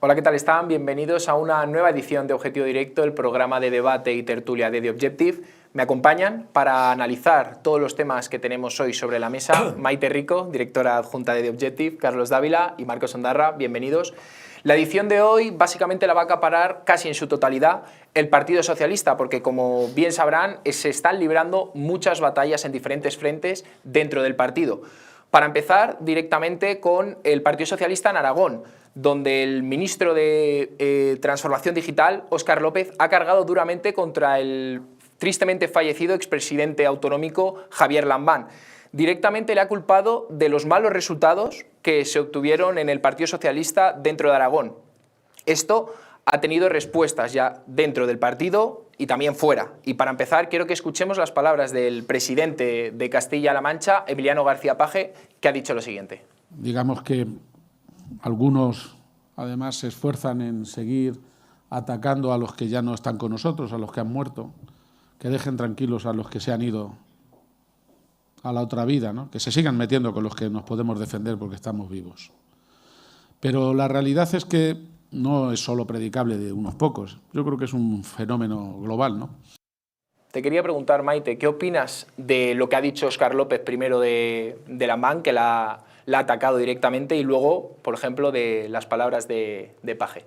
Hola, ¿qué tal están? Bienvenidos a una nueva edición de Objetivo Directo, el programa de debate y tertulia de The Objective. Me acompañan para analizar todos los temas que tenemos hoy sobre la mesa Maite Rico, directora adjunta de The Objective, Carlos Dávila y Marcos Ondarra. Bienvenidos. La edición de hoy básicamente la va a acaparar casi en su totalidad el Partido Socialista, porque como bien sabrán, se están librando muchas batallas en diferentes frentes dentro del partido. Para empezar directamente con el Partido Socialista en Aragón, donde el ministro de Transformación Digital, Óscar López, ha cargado duramente contra el tristemente fallecido expresidente autonómico Javier Lambán. Directamente le ha culpado de los malos resultados que se obtuvieron en el Partido Socialista dentro de Aragón. Esto ha tenido respuestas ya dentro del partido y también fuera. Y para empezar, quiero que escuchemos las palabras del presidente de Castilla-La Mancha, Emiliano García Paje, que ha dicho lo siguiente. Digamos que algunos, además, se esfuerzan en seguir atacando a los que ya no están con nosotros, a los que han muerto, que dejen tranquilos a los que se han ido a la otra vida, ¿no? Que se sigan metiendo con los que nos podemos defender porque estamos vivos. Pero la realidad es que no es solo predicable de unos pocos. Yo creo que es un fenómeno global, ¿no? Te quería preguntar, Maite, ¿qué opinas de lo que ha dicho Óscar López primero de Lambán, que la ha atacado directamente, y luego, por ejemplo, de las palabras de Paje?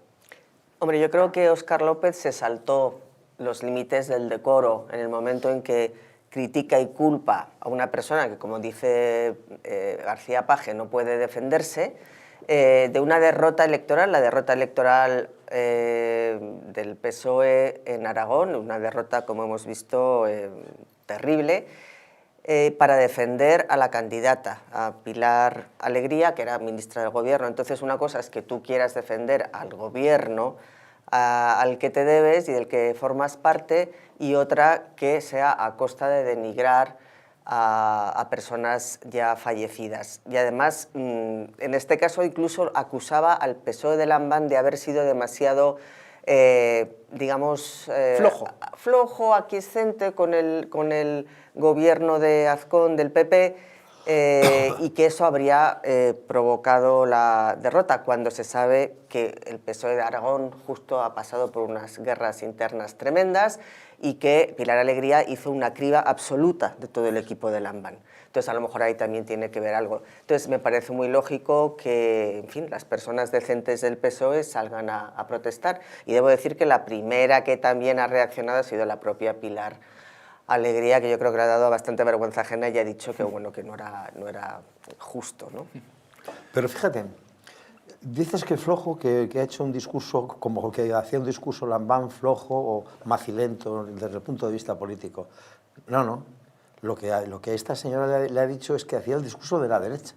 Hombre, yo creo que Óscar López se saltó los límites del decoro en el momento en que critica y culpa a una persona que, como dice García Paje, no puede defenderse, de una derrota electoral, la derrota electoral del PSOE en Aragón, una derrota, como hemos visto, terrible, para defender a la candidata, a Pilar Alegría, que era ministra del Gobierno. Entonces, una cosa es que tú quieras defender al Gobierno al que te debes y del que formas parte, y otra que sea a costa de denigrar a personas ya fallecidas. Y además, en este caso, incluso acusaba al PSOE de Lambán de haber sido demasiado, digamos, flojo, aquiescente con el gobierno de Azcón del PP, y que eso habría provocado la derrota, cuando se sabe que el PSOE de Aragón justo ha pasado por unas guerras internas tremendas y que Pilar Alegría hizo una criba absoluta de todo el equipo de Lambán. Entonces, a lo mejor ahí también tiene que ver algo. Entonces, me parece muy lógico que, en fin, las personas decentes del PSOE salgan a protestar. Y debo decir que la primera que también ha reaccionado ha sido la propia Pilar Alegría, que yo creo que le ha dado bastante vergüenza ajena y ha dicho que, bueno, que no era justo, ¿no? Pero fíjate, dices que flojo, que ha hecho un discurso, como que hacía un discurso Lambán flojo o macilento desde el punto de vista político. No. Lo que esta señora le ha dicho es que hacía el discurso de la derecha.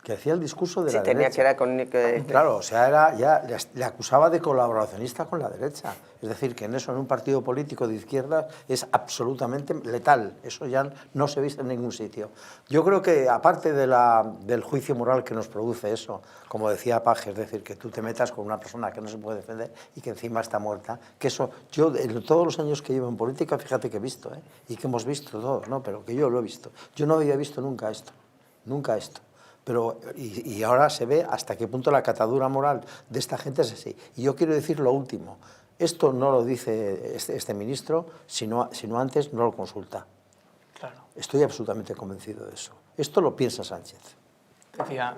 Que hacía el discurso de la derecha. Tenía que era con... Claro, o sea, le acusaba de colaboracionista con la derecha. Es decir, que en eso, en un partido político de izquierda, es absolutamente letal. Eso ya no se viste en ningún sitio. Yo creo que, aparte del juicio moral que nos produce eso, como decía Paje, es decir, que tú te metas con una persona que no se puede defender y que encima está muerta, que eso, yo en todos los años que llevo en política, fíjate que he visto, y que hemos visto todos, ¿no? Pero que yo lo he visto. Yo no había visto nunca esto. Pero, y ahora se ve hasta qué punto la catadura moral de esta gente es así. Y yo quiero decir lo último. Esto no lo dice este ministro, sino antes no lo consulta. Claro. Estoy absolutamente convencido de eso. Esto lo piensa Sánchez.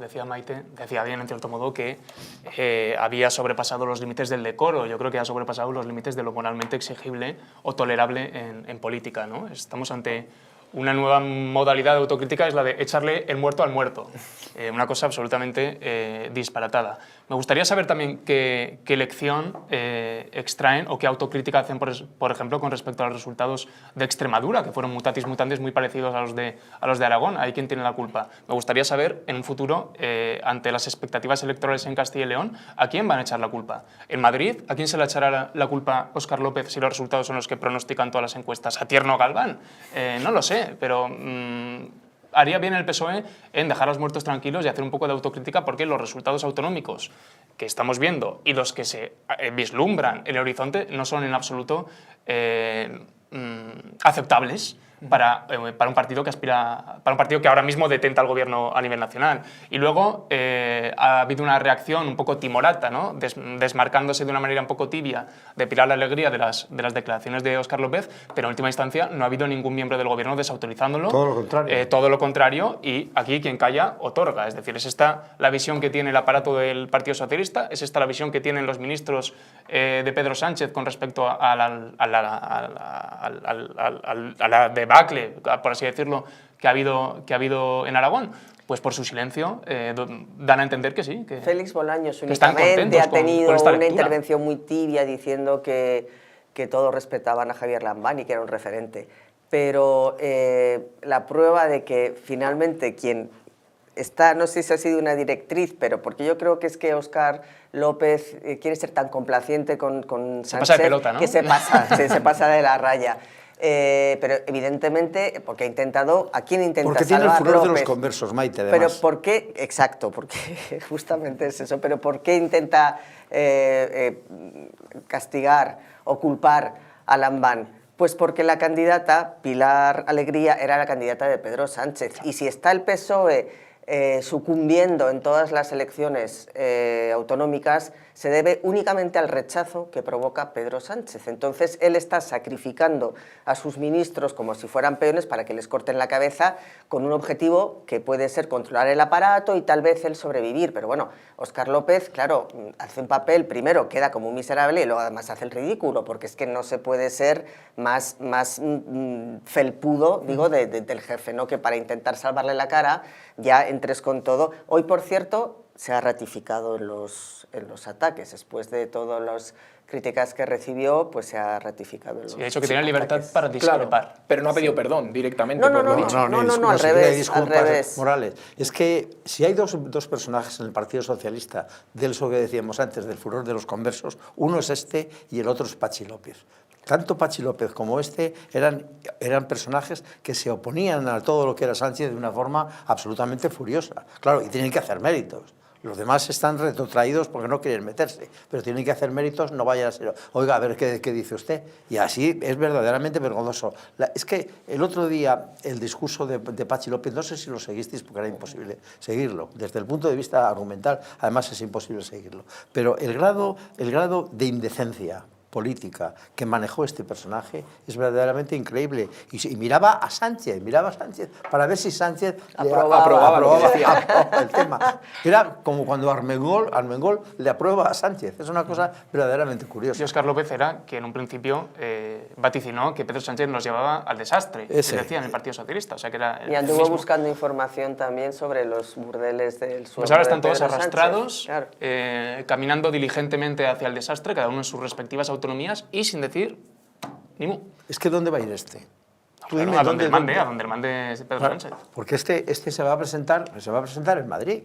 Decía Maite, decía bien, en cierto modo, que había sobrepasado los límites del decoro. Yo creo que ha sobrepasado los límites de lo moralmente exigible o tolerable en política, ¿no? Estamos ante una nueva modalidad de autocrítica, es la de echarle el muerto al muerto. Una cosa absolutamente disparatada. Me gustaría saber también qué lección extraen o qué autocrítica hacen, por ejemplo, con respecto a los resultados de Extremadura, que fueron mutatis mutandis muy parecidos a los de Aragón. Ahí quién tiene la culpa. Me gustaría saber, en un futuro, ante las expectativas electorales en Castilla y León, ¿a quién van a echar la culpa? ¿En Madrid? ¿A quién se le echará la culpa Óscar López si los resultados son los que pronostican todas las encuestas? ¿A Tierno Galván? No lo sé, pero haría bien el PSOE en dejar a los muertos tranquilos y hacer un poco de autocrítica, porque los resultados autonómicos que estamos viendo y los que se vislumbran en el horizonte no son en absoluto aceptables para un partido que aspira, para un partido que ahora mismo detenta el gobierno a nivel nacional. Y luego ha habido una reacción un poco timorata, ¿no? Desmarcándose de una manera un poco tibia de Pilar Alegría de las declaraciones de Óscar López, pero en última instancia no ha habido ningún miembro del gobierno desautorizándolo. Todo lo contrario. Todo lo contrario, y aquí quien calla otorga. Es decir, es esta la visión que tiene el aparato del Partido Socialista, es esta la visión que tienen los ministros de Pedro Sánchez con respecto a la debacle, por así decirlo, que ha habido en Aragón. Pues por su silencio dan a entender que sí. Que, Félix Bolaños que están únicamente contentos ha tenido con esta una lectura. intervención muy tibia diciendo que todos respetaban a Javier Lambán y que era un referente. Pero la prueba de que finalmente quien está, no sé si ha sido una directriz, pero porque yo creo que es que Óscar López quiere ser tan complaciente con Sánchez, Se pasa de pelota, ¿no? que se pasa de la raya. Pero evidentemente, porque ha intentado, ¿a quién intenta Porque tiene el salvar furor de los López? conversos, Maite, Pero además. ¿por qué? Exacto, porque justamente es eso. Pero ¿por qué intenta castigar o culpar a Lambán? Pues porque la candidata, Pilar Alegría, era la candidata de Pedro Sánchez. Y si está el PSOE sucumbiendo en todas las elecciones autonómicas, se debe únicamente al rechazo que provoca Pedro Sánchez. Entonces, él está sacrificando a sus ministros como si fueran peones para que les corten la cabeza con un objetivo que puede ser controlar el aparato y tal vez él sobrevivir. Pero bueno, Óscar López, claro, hace un papel, primero queda como un miserable y luego además hace el ridículo, porque es que no se puede ser más felpudo, digo, del jefe, ¿no? Que para intentar salvarle la cara ya entres con todo. Hoy, por cierto, se ha ratificado en los ataques. Después de todas las críticas que recibió, pues se ha ratificado en los Sí, ha dicho que tiene libertad ataques. para discrepar. Claro, pero no ha pedido perdón directamente No, no, por lo no, dicho. no, al siquiera revés, disculpas al revés. morales. Es que si hay dos personajes en el Partido Socialista, de eso que decíamos antes, del furor de los conversos, uno es este y el otro es Pachi López. Tanto Pachi López como este eran personajes que se oponían a todo lo que era Sánchez de una forma absolutamente furiosa. Claro, y tienen que hacer méritos. Los demás están retrotraídos porque no quieren meterse, pero tienen que hacer méritos, no vaya a ser, oiga, a ver qué dice usted. Y así es verdaderamente vergonzoso. Es que el otro día el discurso de Pachi López, no sé si lo seguisteis porque era imposible seguirlo. Desde el punto de vista argumental, además es imposible seguirlo. Pero el grado de indecencia política que manejó este personaje es verdaderamente increíble. Y miraba a Sánchez para ver si Sánchez Aprobaba lo que decía. el tema. Era como cuando Armengol le aprueba a Sánchez. Es una cosa verdaderamente curiosa. Y Óscar López era que en un principio vaticinó que Pedro Sánchez nos llevaba al desastre, Ese. se decía en el Partido Socialista. O sea, que era Y el anduvo mismo. buscando información también sobre los burdeles del suelo. Pues ahora están de todos Pedro arrastrados, Sánchez. Claro. caminando diligentemente hacia el desastre, cada uno en sus respectivas autonomías y sin decir ni mu. Es que ¿dónde va a ir este? Tú Claro, dime, a donde ¿dónde? el mande Pedro Claro, Sánchez. porque este se va a presentar en Madrid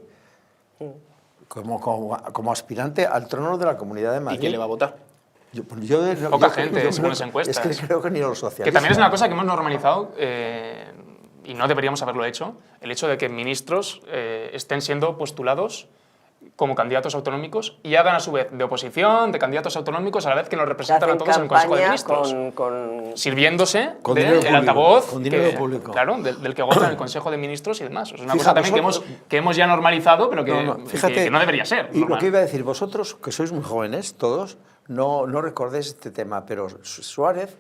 como aspirante al trono de la Comunidad de Madrid. ¿Y quién le va a votar? Poca gente, según las encuestas. Es que creo que ni los socialistas. Que también es una cosa que hemos normalizado y no deberíamos haberlo hecho, el hecho de que ministros estén siendo postulados como candidatos autonómicos y hagan a su vez de oposición, de candidatos autonómicos, a la vez que nos representan a todos en el Consejo de Ministros. Sirviéndose Con dinero del público, altavoz con dinero público. Claro, del que goza en el Consejo de Ministros y demás. Es una Fija, cosa también vosotros- que hemos ya normalizado, pero que, Fíjate, que no debería ser. Y lo normal. que iba a decir, vosotros, que sois muy jóvenes, todos, no recordéis este tema, pero Suárez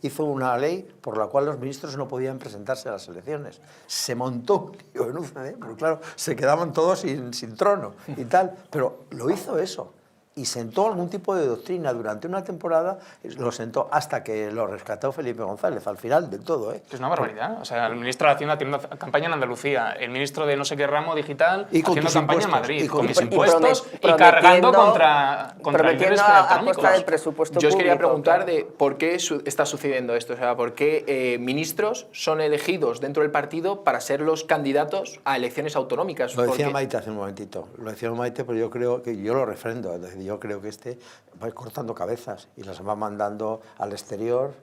hizo una ley por la cual los ministros no podían presentarse a las elecciones. Se montó un lío en UCD, porque claro, se quedaban todos sin trono y tal, pero lo hizo eso. Y sentó algún tipo de doctrina durante una temporada, lo sentó hasta que lo rescató Felipe González, al final del todo. Que es una barbaridad. O sea, el ministro de Hacienda haciendo campaña en Andalucía, el ministro de no sé qué ramo digital Y con haciendo tus campaña en impuestos, Madrid, y con mis con- impuestos y prometiendo- cargando contra líderes prometiendo a autonómicos. costa del presupuesto Yo os quería público, preguntar claro. de por qué está sucediendo esto, o sea, por qué ministros son elegidos dentro del partido para ser los candidatos a elecciones autonómicas. Lo decía Porque- Maite hace un momentito, lo decía Maite, pero yo creo que yo lo refrendo. Es decir, yo creo que este va cortando cabezas y las va mandando al exterior,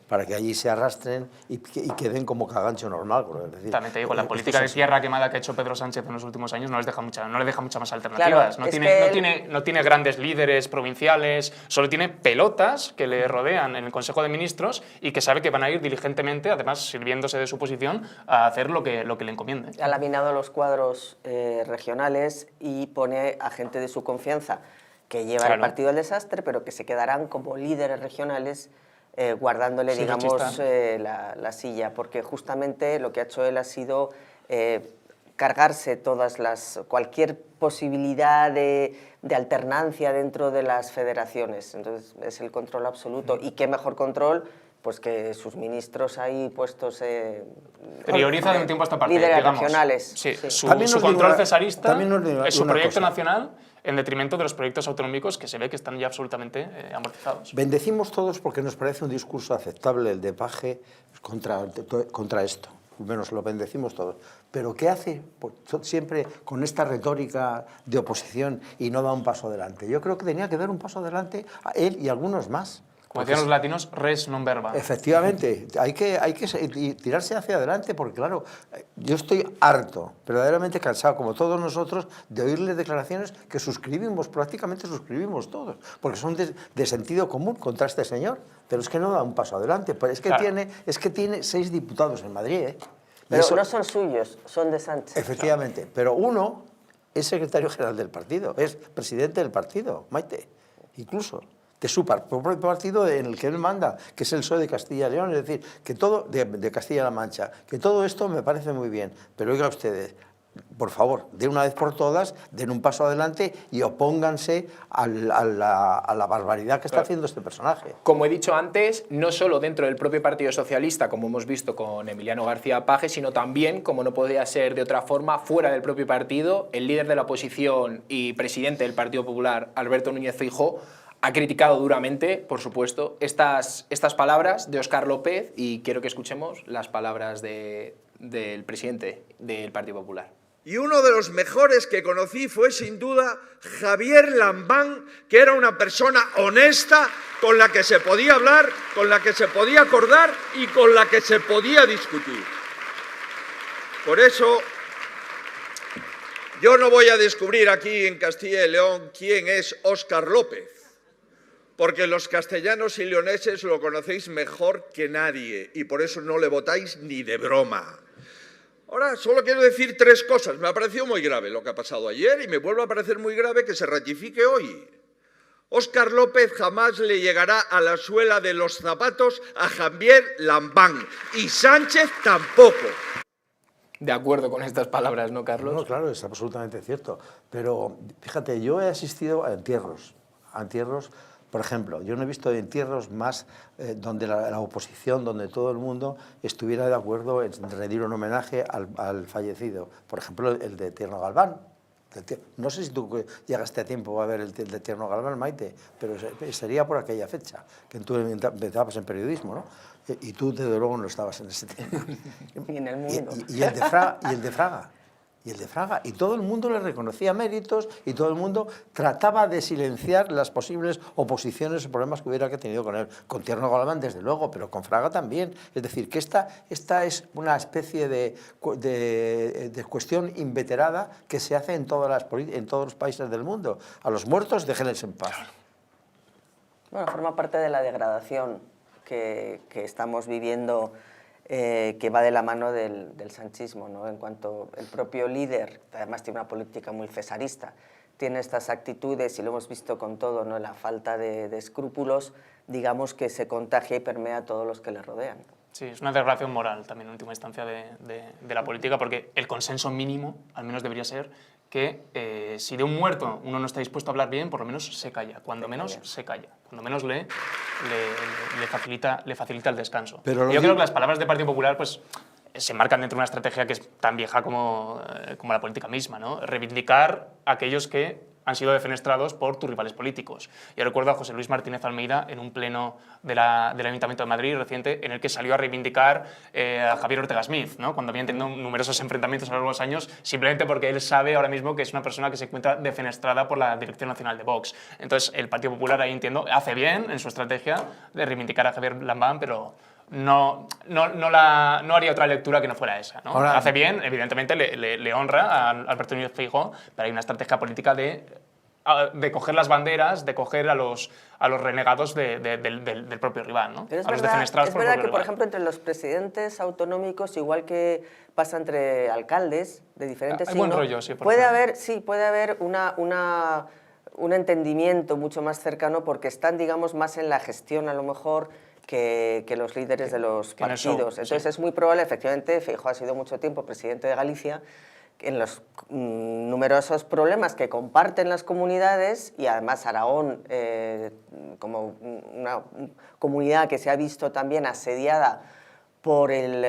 para que allí se arrastren y queden como cagancho normal. Es decir, también te digo, la política de tierra quemada que ha hecho Pedro Sánchez en los últimos años no le deja muchas más alternativas. Claro, no tiene grandes líderes provinciales, solo tiene pelotas que le rodean en el Consejo de Ministros y que sabe que van a ir diligentemente, además sirviéndose de su posición, a hacer lo que le encomiende. Ha laminado los cuadros regionales y pone a gente de su confianza que lleva el partido del desastre, pero que se quedarán como líderes regionales guardándole, Sí, digamos, la silla, porque justamente lo que ha hecho él ha sido cargarse cualquier posibilidad de alternancia dentro de las federaciones. Entonces es el control absoluto. ¿Y qué mejor control? Pues que sus ministros ahí puestos... Prioriza de un tiempo a esta parte, líderes digamos. regionales. Sí, Sí. su control cesarista es su una proyecto cosa. nacional en detrimento de los proyectos autonómicos que se ve que están ya absolutamente amortizados. Bendecimos todos porque nos parece un discurso aceptable el de Paje contra esto. Menos lo bendecimos todos. Pero ¿qué hace siempre con esta retórica de oposición y no da un paso adelante? Yo creo que tenía que dar un paso adelante a él y algunos más. Como decían los latinos, res non verba. Efectivamente, hay que tirarse hacia adelante porque, claro, yo estoy harto, verdaderamente cansado, como todos nosotros, de oírle declaraciones que prácticamente suscribimos todos, porque son de sentido común contra este señor, pero es que no da un paso adelante, pero es que, claro. tiene 6 diputados en Madrid, ¿eh? Pero no son suyos, son de Sánchez. Efectivamente, pero uno es secretario general del partido, es presidente del partido, Maite, incluso de su propio partido en el que él manda, que es el PSOE de Castilla y León, es decir, que todo de Castilla-La Mancha, que todo esto me parece muy bien, pero oiga ustedes, por favor, de una vez por todas, den un paso adelante y opónganse a la barbaridad que está haciendo este personaje. Como he dicho antes, no solo dentro del propio Partido Socialista, como hemos visto con Emiliano García Paje, sino también, como no podía ser de otra forma, fuera del propio partido, el líder de la oposición y presidente del Partido Popular, Alberto Núñez Feijóo, ha criticado duramente, por supuesto, estas palabras de Óscar López, y quiero que escuchemos las palabras del presidente del Partido Popular. Y uno de los mejores que conocí fue sin duda Javier Lambán, que era una persona honesta, con la que se podía hablar, con la que se podía acordar y con la que se podía discutir. Por eso, yo no voy a descubrir aquí en Castilla y León quién es Óscar López, porque los castellanos y leoneses lo conocéis mejor que nadie y por eso no le votáis ni de broma. Ahora, solo quiero decir 3 cosas. Me ha parecido muy grave lo que ha pasado ayer y me vuelve a parecer muy grave que se ratifique hoy. Óscar López jamás le llegará a la suela de los zapatos a Javier Lambán y Sánchez tampoco. De acuerdo con estas palabras, ¿no, Carlos? No, claro, es absolutamente cierto. Pero fíjate, yo he asistido a entierros. Por ejemplo, yo no he visto entierros más donde la oposición, donde todo el mundo estuviera de acuerdo en rendir un homenaje al fallecido. Por ejemplo, el de Tierno Galván. No sé si tú llegaste a tiempo a ver el de Tierno Galván, Maite, pero sería por aquella fecha, que tú empezabas en periodismo, ¿no? Y tú, desde luego, no estabas en ese tema. Y en el mundo. Y el de Fraga. Y todo el mundo le reconocía méritos y todo el mundo trataba de silenciar las posibles oposiciones o problemas que hubiera tenido con él. Con Tierno Galván, desde luego, pero con Fraga también. Es decir, que esta es una especie de cuestión inveterada que se hace en todos los países del mundo. A los muertos, déjenles en paz. Bueno, forma parte de la degradación que estamos viviendo, que va de la mano del sanchismo, ¿no? En cuanto el propio líder, además tiene una política muy cesarista, tiene estas actitudes, y lo hemos visto con todo, ¿no? La falta de escrúpulos, digamos que se contagia y permea a todos los que le rodean. Sí, es una degradación moral también en última instancia de la política, porque el consenso mínimo al menos debería ser que si de un muerto uno no está dispuesto a hablar bien, por lo menos se calla, cuando menos se calla, cuando menos le facilita el descanso. Pero yo creo que las palabras del Partido Popular pues, se marcan dentro de una estrategia que es tan vieja como la política misma, ¿no? Reivindicar a aquellos que han sido defenestrados por tus rivales políticos. Yo recuerdo a José Luis Martínez Almeida en un pleno del Ayuntamiento de Madrid reciente en el que salió a reivindicar a Javier Ortega Smith, ¿no? Cuando habían tenido numerosos enfrentamientos a lo largo de los años, simplemente porque él sabe ahora mismo que es una persona que se encuentra defenestrada por la Dirección Nacional de Vox. Entonces, el Partido Popular, ahí entiendo, hace bien en su estrategia de reivindicar a Javier Lambán, pero no haría otra lectura que no fuera esa, ¿no? Ahora, hace bien, evidentemente le honra a Alberto Núñez Feijóo, pero hay una estrategia política de coger las banderas, de coger a los renegados del propio rival, ¿no? Pero es a los verdad, defenestrados es por el verdad propio que, por rival. ejemplo, entre los presidentes autonómicos, igual que pasa entre alcaldes de diferentes Hay signos, buen rollo, sí, por puede ejemplo. puede haber un entendimiento mucho más cercano porque están, digamos, más en la gestión, a lo mejor, que los líderes de los que en el show, partidos. Entonces, sí. es muy probable, efectivamente, Feijóo ha sido mucho tiempo presidente de Galicia, en los numerosos problemas que comparten las comunidades, y además Aragón, como una comunidad que se ha visto también asediada por el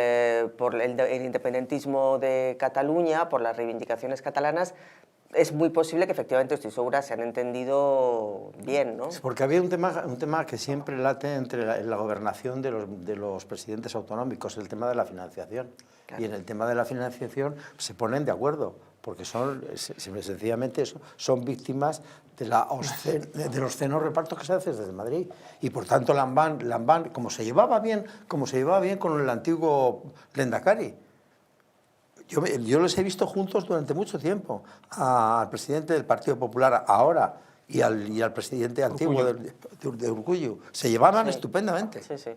independentismo de Cataluña, por las reivindicaciones catalanas, es muy posible que efectivamente, estoy segura, se han entendido bien, ¿no? Porque había un tema que siempre late entre la gobernación de los presidentes autonómicos, el tema de la financiación. Claro. Y en el tema de la financiación se ponen de acuerdo, porque sencillamente son víctimas de los obscenos repartos que se hacen desde Madrid. Y por tanto Lambán, como se llevaba bien con el antiguo Lehendakari. Yo los he visto juntos durante mucho tiempo, al presidente del Partido Popular ahora y al presidente antiguo de Urkullu. Se llevaban estupendamente. Sí, sí.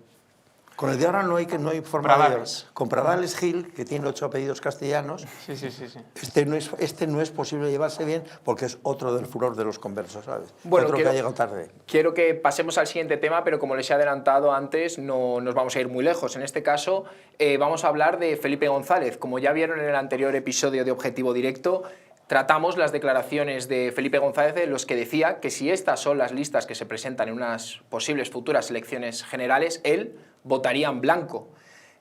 Con el de ahora no hay forma Pradales. Con Pradales Gil, que tiene 8 apellidos castellanos, Sí. este no es posible llevarse bien porque es otro del furor de los conversos, ¿sabes? Bueno, otro que ha llegado tarde. Quiero que pasemos al siguiente tema, pero como les he adelantado antes, no nos vamos a ir muy lejos. En este caso, vamos a hablar de Felipe González. Como ya vieron en el anterior episodio de Objetivo Directo, tratamos las declaraciones de Felipe González, en los que decía que si estas son las listas que se presentan en unas posibles futuras elecciones generales, él votaría en blanco.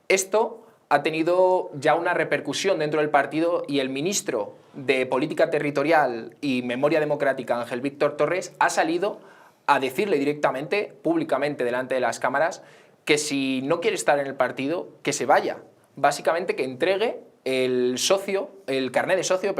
Esto ha tenido ya una repercusión dentro del partido y el ministro de Política Territorial y Memoria Democrática, Ángel Víctor Torres, ha salido a decirle directamente, públicamente delante de las cámaras, que si no quiere estar en el partido, que se vaya. Básicamente que entregue el carné de socio,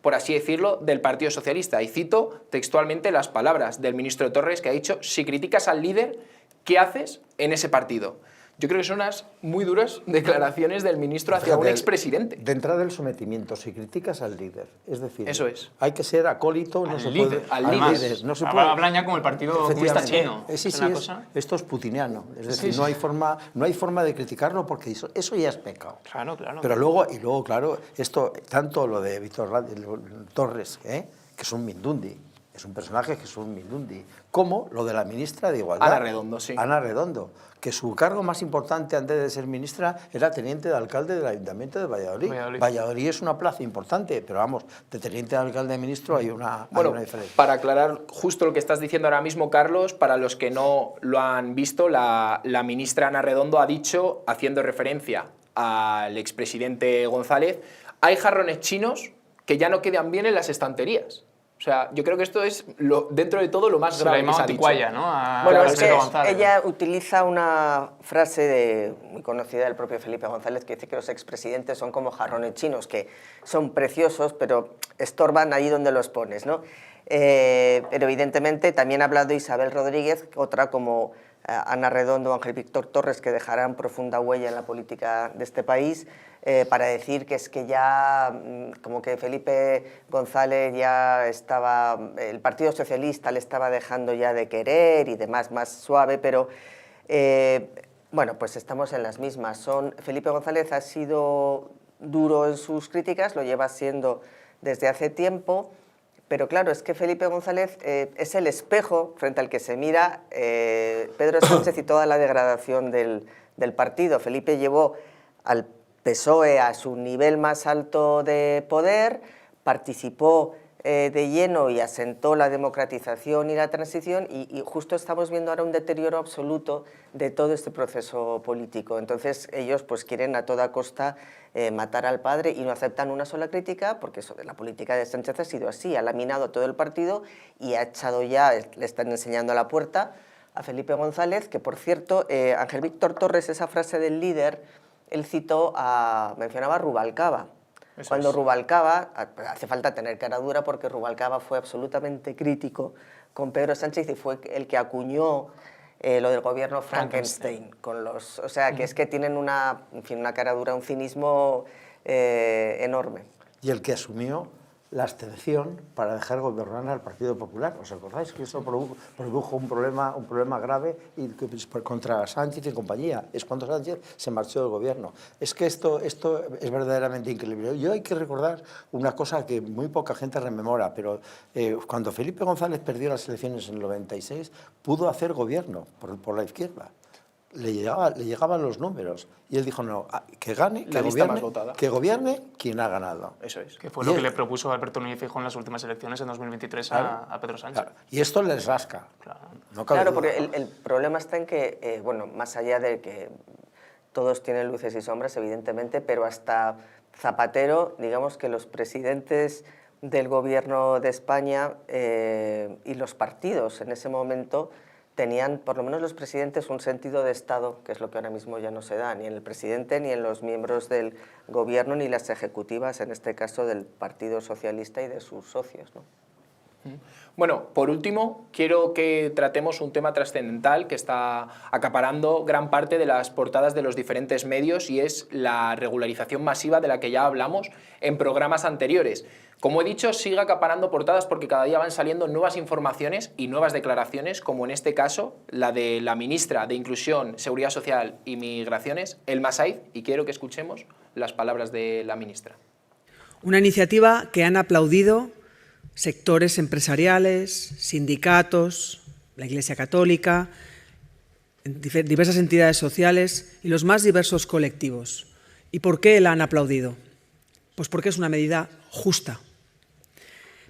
por así decirlo, del Partido Socialista. Y cito textualmente las palabras del ministro Torres, que ha dicho: si criticas al líder, ¿qué haces en ese partido? Yo creo que son unas muy duras declaraciones del ministro hacia un expresidente. De entrada, el sometimiento, si criticas al líder, es decir, Eso es. hay que ser acólito, no se puede. al líder. No se puede. Hablan ya como el Partido Comunista Efectivamente. Chino. Sí, Es sí, una cosa... esto es putiniano. Es decir, Sí, no hay forma de criticarlo porque eso ya es pecado. Claro. Pero luego, claro, esto, tanto lo de Víctor Torres, que es un mindundi, es un personaje que es un mindundi, como lo de la ministra de Igualdad. Ana Redondo, sí. Ana Redondo, que su cargo más importante antes de ser ministra era teniente de alcalde del Ayuntamiento de Valladolid. Valladolid es una plaza importante, pero vamos, de teniente de alcalde a ministro hay una diferencia. Para aclarar justo lo que estás diciendo ahora mismo, Carlos, para los que no lo han visto, la ministra Ana Redondo ha dicho, haciendo referencia al expresidente González, hay jarrones chinos que ya no quedan bien en las estanterías. O sea, yo creo que esto es, dentro de todo, lo más grave que se ha dicho. Anticuaya, ¿no? Bueno, A es que Alfredo González. ella utiliza una frase muy conocida del propio Felipe González, que dice que los expresidentes son como jarrones chinos, que son preciosos, pero estorban ahí donde los pones, ¿no? Pero evidentemente también ha hablado Isabel Rodríguez, otra como Ana Redondo o Ángel Víctor Torres, que dejarán profunda huella en la política de este país, para decir que es que ya, como que Felipe González ya estaba, el Partido Socialista le estaba dejando ya de querer y demás, más suave, pero bueno, pues estamos en las mismas. Felipe González ha sido duro en sus críticas, lo lleva siendo desde hace tiempo, pero claro, es que Felipe González es el espejo frente al que se mira Pedro Sánchez y toda la degradación del partido. Felipe llevó al PSOE a su nivel más alto de poder, participó de lleno y asentó la democratización y la transición, y justo estamos viendo ahora un deterioro absoluto de todo este proceso político. Entonces ellos pues quieren a toda costa matar al padre y no aceptan una sola crítica, porque eso de la política de Sánchez ha sido así, ha laminado todo el partido y ha echado ya, le están enseñando a la puerta a Felipe González, que por cierto, Ángel Víctor Torres, esa frase del líder, él mencionaba a Rubalcaba. Cuando Rubalcaba, hace falta tener cara dura porque Rubalcaba fue absolutamente crítico con Pedro Sánchez y fue el que acuñó lo del gobierno Frankenstein. O sea, que es que tienen una cara dura, un cinismo enorme. Y el que asumió la abstención para dejar gobernar al Partido Popular. ¿Os acordáis que eso produjo un problema grave contra Sánchez y compañía? Es cuando Sánchez se marchó del gobierno. Es que esto es verdaderamente increíble. Yo hay que recordar una cosa que muy poca gente rememora, pero cuando Felipe González perdió las elecciones en el 96, pudo hacer gobierno por la izquierda. Le llegaban los números y él dijo no, que gane, que gobierne quien ha ganado. Eso es. Que fue lo que le propuso Alberto Núñez Feijóo en las últimas elecciones en 2023 a Pedro Sánchez. Claro. Y esto les rasca. Claro. No cabe Claro, duda. porque el problema está en que, bueno, más allá de que todos tienen luces y sombras, evidentemente, pero hasta Zapatero, digamos que los presidentes del gobierno de España y los partidos en ese momento tenían, por lo menos los presidentes, un sentido de Estado, que es lo que ahora mismo ya no se da, ni en el presidente, ni en los miembros del gobierno, ni las ejecutivas, en este caso del Partido Socialista y de sus socios, ¿no? Bueno, por último, quiero que tratemos un tema trascendental que está acaparando gran parte de las portadas de los diferentes medios y es la regularización masiva de la que ya hablamos en programas anteriores. Como he dicho, sigue acaparando portadas porque cada día van saliendo nuevas informaciones y nuevas declaraciones, como en este caso la de la ministra de Inclusión, Seguridad Social y Migraciones, Elma Saiz, y quiero que escuchemos las palabras de la ministra. Una iniciativa que han aplaudido sectores empresariales, sindicatos, la Iglesia Católica, diversas entidades sociales y los más diversos colectivos. ¿Y por qué la han aplaudido? Pues porque es una medida justa.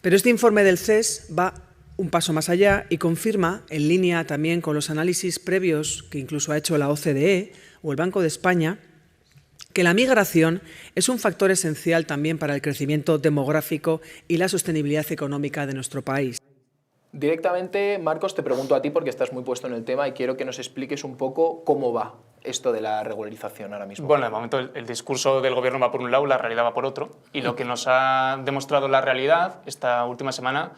Pero este informe del CES va un paso más allá y confirma, en línea también con los análisis previos que incluso ha hecho la OCDE o el Banco de España, que la migración es un factor esencial también para el crecimiento demográfico y la sostenibilidad económica de nuestro país. Directamente, Marcos, te pregunto a ti porque estás muy puesto en el tema y quiero que nos expliques un poco cómo va esto de la regularización ahora mismo. Bueno, de momento el discurso del gobierno va por un lado, la realidad va por otro, y lo que nos ha demostrado la realidad esta última semana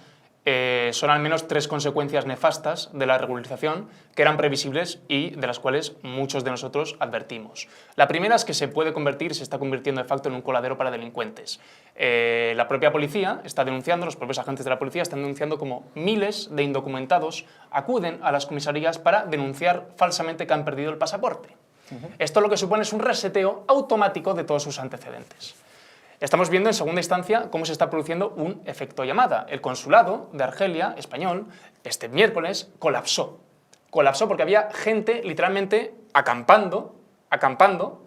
son al menos 3 consecuencias nefastas de la regularización que eran previsibles y de las cuales muchos de nosotros advertimos. La primera es que se puede convertir, se está convirtiendo de facto en un coladero para delincuentes. La propia policía está denunciando, los propios agentes de la policía están denunciando como miles de indocumentados acuden a las comisarías para denunciar falsamente que han perdido el pasaporte. Esto lo que supone es un reseteo automático de todos sus antecedentes. Estamos viendo en segunda instancia cómo se está produciendo un efecto llamada. El consulado de Argelia, español, este miércoles colapsó. Colapsó porque había gente literalmente acampando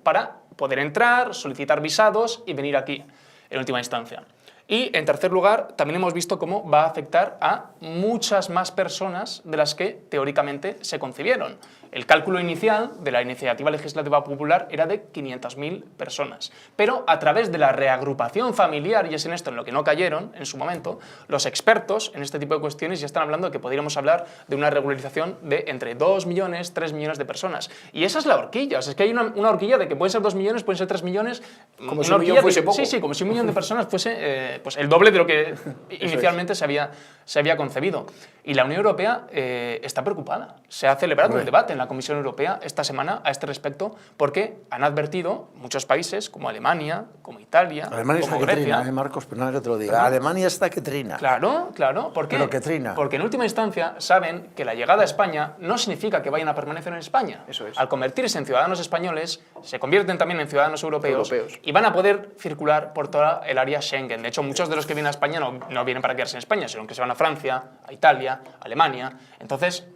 para poder entrar, solicitar visados y venir aquí en última instancia. Y en tercer lugar, también hemos visto cómo va a afectar a muchas más personas de las que teóricamente se concibieron. El cálculo inicial de la iniciativa legislativa popular era de 500.000 personas. Pero a través de la reagrupación familiar, y es en esto en lo que no cayeron en su momento, los expertos en este tipo de cuestiones ya están hablando de que podríamos hablar de una regularización de entre 2 millones, 3 millones de personas. Y esa es la horquilla. O sea, es que hay una horquilla de que pueden ser 2 millones, pueden ser 3 millones. Como si un millón fuese poco. Sí, como si 1 millón de personas fuese pues el doble de lo que inicialmente se había concebido. Y la Unión Europea está preocupada. Se ha celebrado un debate en la Comisión Europea esta semana a este respecto porque han advertido muchos países como Alemania, como Italia, Alemania como está que Grecia. trina, Marcos, perdona que te lo diga. Alemania está que trina. Claro. ¿Por qué? Pero que trina. Porque en última instancia saben que la llegada a España no significa que vayan a permanecer en España. Eso es. Al convertirse en ciudadanos españoles, se convierten también en ciudadanos europeos. Y van a poder circular por toda el área Schengen. De hecho, muchos de los que vienen a España no vienen para quedarse en España, sino que se van a Francia, a Italia, a Alemania. Entonces,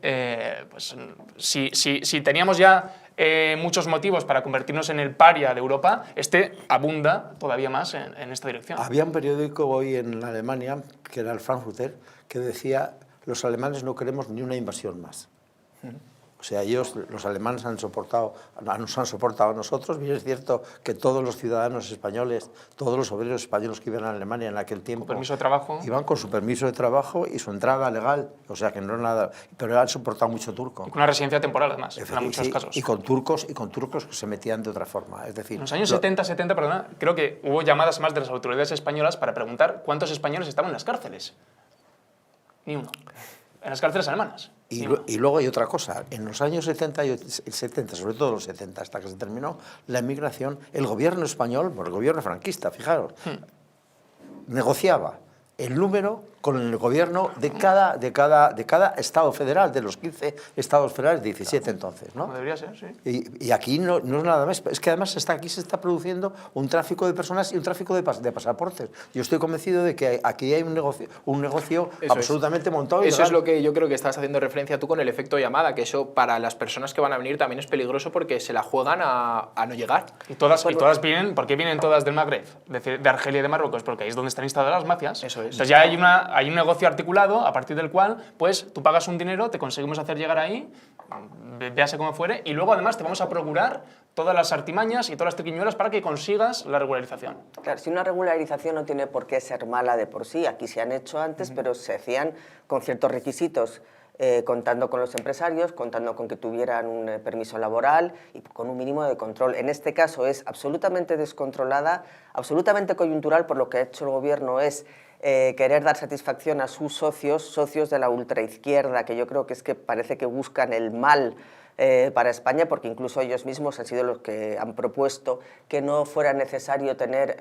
pues si teníamos ya muchos motivos para convertirnos en el paria de Europa, este abunda todavía más en esta dirección. Había un periódico hoy en Alemania, que era el Frankfurter, que decía: los alemanes no queremos ni una invasión más. O sea, ellos, los alemanes, nos han soportado a nosotros. Bien, es cierto que todos los ciudadanos españoles, todos los obreros españoles que iban a Alemania en aquel tiempo, ¿Con permiso de trabajo? Iban con su permiso de trabajo y su entrada legal, o sea que no es nada, pero han soportado mucho turco. Y con una residencia temporal, además, en muchos casos. Y con turcos que se metían de otra forma. Es decir, en los años 70, perdona, creo que hubo llamadas más de las autoridades españolas para preguntar cuántos españoles estaban en las cárceles. Ni uno. En las cárceles alemanas. Y luego hay otra cosa, en los años 70, sobre todo los 70, hasta que se terminó la emigración, el gobierno español, el gobierno franquista, fijaros, negociaba el número con el gobierno de cada estado federal, de los 15 estados federales, 17 entonces, ¿no? Como debería ser, sí. Y aquí no es nada más, es que además aquí se está produciendo un tráfico de personas y un tráfico de pasaportes. Yo estoy convencido de que aquí hay un negocio absolutamente montado. Eso es lo que yo creo que estás haciendo referencia tú con el efecto llamada, que eso para las personas que van a venir también es peligroso porque se la juegan a no llegar. Y todas vienen, ¿por qué vienen todas del Magreb? De Argelia y de Marruecos, porque ahí es donde están instaladas las mafias. Eso es. Entonces ya hay un negocio articulado a partir del cual, pues, tú pagas un dinero, te conseguimos hacer llegar ahí, véase como fuere, y luego además te vamos a procurar todas las artimañas y todas las triquiñuelas para que consigas la regularización. Claro, si una regularización no tiene por qué ser mala de por sí, aquí se han hecho antes, pero se hacían con ciertos requisitos, contando con los empresarios, contando con que tuvieran un permiso laboral y con un mínimo de control. En este caso es absolutamente descontrolada, absolutamente coyuntural, por lo que ha hecho el gobierno es querer dar satisfacción a sus socios de la ultraizquierda, que yo creo que es que parece que buscan el mal para España, porque incluso ellos mismos han sido los que han propuesto que no fuera necesario tener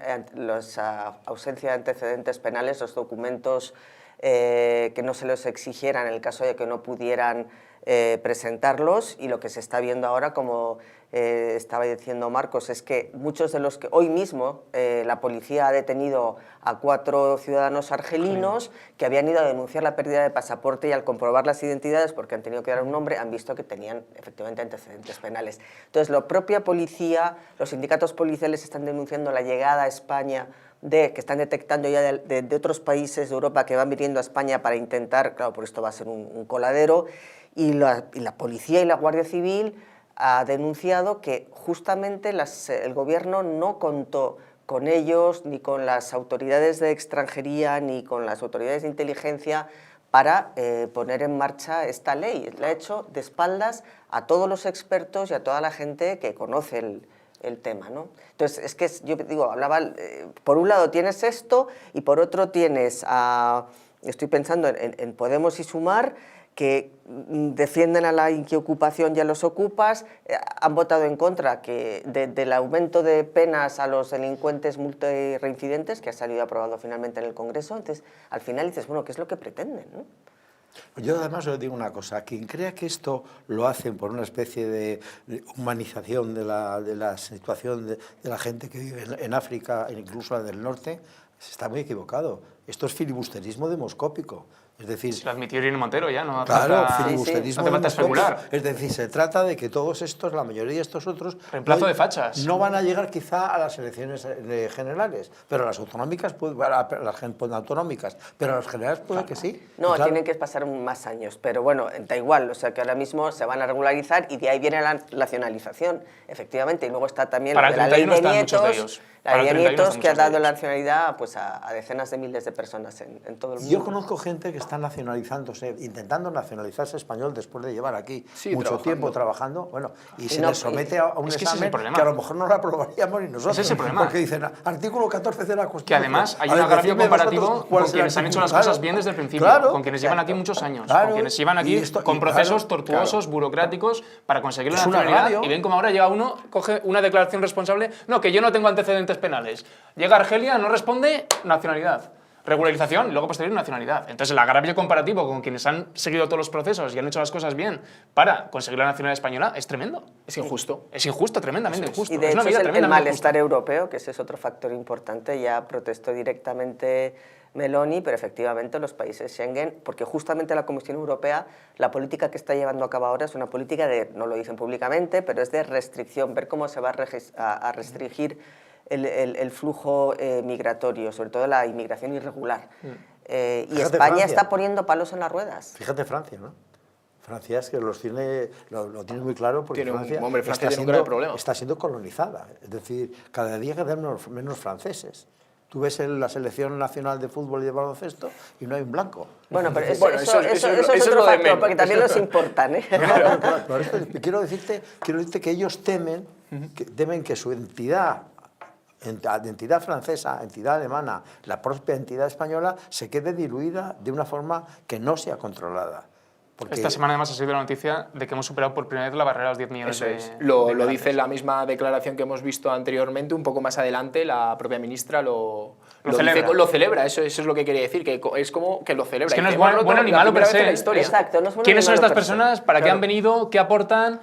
ausencia de antecedentes penales, los documentos que no se los exigieran en el caso de que no pudieran presentarlos, y lo que se está viendo ahora, como estaba diciendo Marcos, es que muchos de los que hoy mismo la policía ha detenido a 4 ciudadanos argelinos que habían ido a denunciar la pérdida de pasaporte, y al comprobar las identidades, porque han tenido que dar un nombre, han visto que tenían efectivamente antecedentes penales. Entonces, la propia policía, los sindicatos policiales están denunciando la llegada a España que están detectando ya de otros países de Europa que van viniendo a España para intentar, claro, por esto va a ser un coladero, y la policía y la Guardia Civil ha denunciado que justamente el gobierno no contó con ellos, ni con las autoridades de extranjería, ni con las autoridades de inteligencia para poner en marcha esta ley. La ha hecho de espaldas a todos los expertos y a toda la gente que conoce el tema, ¿no? Entonces, es que yo digo, por un lado tienes esto y por otro tienes estoy pensando en Podemos y Sumar, que defienden a la inquiocupación y a los ocupas, han votado en contra del aumento de penas a los delincuentes multireincidentes, que ha salido aprobado finalmente en el Congreso. Entonces, al final dices, bueno, ¿qué es lo que pretenden, ¿no? Yo además os digo una cosa, quien crea que esto lo hacen por una especie de humanización de la situación de la gente que vive en África, incluso la del norte, está muy equivocado. Esto es filibusterismo demoscópico. Es decir, se lo admitió Irene Montero ya, ¿no? Claro, filibusterismo no te falta especular. Es decir, se trata de que todos estos, la mayoría de estos otros... Reemplazo de fachas. No van a llegar quizá a las elecciones generales, pero a las autonómicas, pero a las generales puede que sí. No, claro, tienen que pasar más años, pero bueno, da igual, o sea que ahora mismo se van a regularizar y de ahí viene la nacionalización, efectivamente, y luego está también para la ley de nietos, la ley de nietos que ha dado la nacionalidad pues, a decenas de miles de personas en todo el mundo. Yo conozco gente que está nacionalizándose, intentando nacionalizarse español después de llevar aquí mucho tiempo trabajando, bueno, y se les somete a un examen que a lo mejor no lo aprobaríamos ni nosotros. Ese es el problema. Porque dicen, artículo 14 de la Constitución. Que además hay un agravio comparativo con quienes han hecho las cosas bien desde el principio, con quienes llevan aquí muchos años, con quienes llevan aquí con procesos tortuosos, burocráticos, para conseguir la nacionalidad, y ven como ahora llega uno, coge una declaración responsable, no, que yo no tengo antecedentes penales. Llega a Argelia, no responde, nacionalidad. Regularización y luego posterior nacionalidad. Entonces el agravio comparativo con quienes han seguido todos los procesos y han hecho las cosas bien para conseguir la nacionalidad española es tremendo. Es injusto. Es injusto, tremendamente injusto. Y de hecho es una medida el tremendamente malestar injusta. europeo, que ese es otro factor importante, ya protestó directamente Meloni, pero efectivamente los países Schengen, porque justamente la Comisión Europea, la política que está llevando a cabo ahora es una política de, no lo dicen públicamente, pero es de restricción, ver cómo se va a restringir el flujo migratorio, sobre todo la inmigración irregular. Y Fíjate, España Francia. está poniendo palos en las ruedas. Fíjate Francia, ¿no? Francia es que lo tiene muy claro porque Francia Francia tiene un grave problema. está siendo colonizada. Es decir, cada día quedan menos franceses. Tú ves la selección nacional de fútbol y de baloncesto y no hay un blanco. Bueno, pero eso, Bueno, eso eso es lo otro de factor, menos. porque también los importan, ¿eh? Claro, claro. Por eso quiero decirte que ellos temen que su entidad francesa, entidad alemana, la propia entidad española, se quede diluida de una forma que no sea controlada. Porque Esta semana además ha sido la noticia de que hemos superado por primera vez la barrera de los 10 millones Eso de es. Lo migrantes. dice en la misma declaración que hemos visto anteriormente, un poco más adelante, la propia ministra lo celebra. lo celebra, eso es lo que quería decir, que es como que lo celebra. Es que no Dice, es bueno la ni malo primera per vez se. en la historia. Exacto, no es bueno ¿Quiénes ni son malo estas per se. personas? ¿Para qué Claro. han venido? ¿Qué aportan?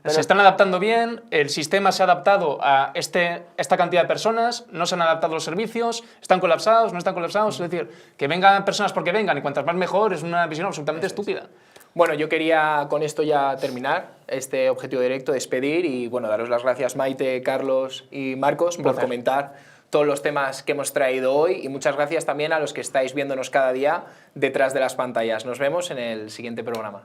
Se están adaptando bien, el sistema se ha adaptado a esta cantidad de personas, no se han adaptado los servicios, están colapsados, no están colapsados, es decir, que vengan personas porque vengan y cuantas más mejor es una visión absolutamente estúpida. Bueno, yo quería con esto ya terminar este objetivo directo, despedir y bueno, daros las gracias Maite, Carlos y Marcos por placer. comentar todos los temas que hemos traído hoy y muchas gracias también a los que estáis viéndonos cada día detrás de las pantallas. Nos vemos en el siguiente programa.